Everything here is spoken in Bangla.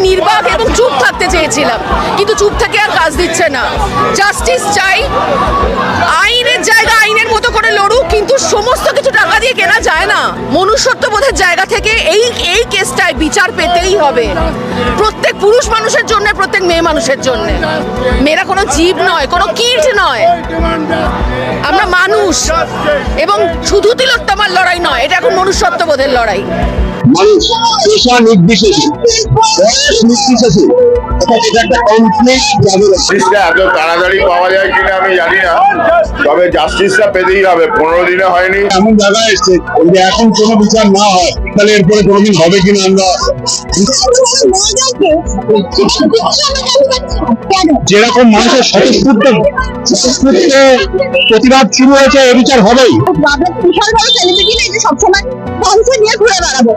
নির্বাক এবং চুপ থাকতে চেয়েছিলাম, কিন্তু চুপ থেকে আর কাজ দিচ্ছে না। জাস্টিস চাই, আইনের জায়গা আইনের মতো করে লড়ুক, কিন্তু সমস্ত কিছু টাকা দিয়ে কেনা যায় না। মনুষ্যত্ববোধের জায়গা থেকে এই কেসটায় বিচার পেতেই হবে, প্রত্যেক পুরুষ মানুষের জন্য, প্রত্যেক মেয়ে মানুষের জন্য। মেয়েরা কোনো জীব নয়, কোনো কীট নয়, আমরা মানুষ। এবং শুধু তিলোত্তমার লড়াই নয়, এটা এখন মনুষ্যত্ববোধের লড়াই। মানুষ পেশা নির্বিশেষে, বয়স নির্বিশেষে জাস্টিসটা এত তাড়াতাড়ি পাওয়া যায় কিনা আমি জানি না, তবে জাস্টিসটা পেতেই হবে। 15 দিনে হয়নি, এমন জায়গায় এসছে যদি এখন কোনো বিচার না হয় তাহলে এরপরে কোনোদিন হবে কিনা আমরা যেরকম মানুষের স্বতঃস্ফূর্ত প্রতিবাদ শুরু হয়েছে, এ বিচার হবেই। বিশাল বড় সেলিব্রিটি সবসময় নিয়ে ঘুরে বেড়াবো।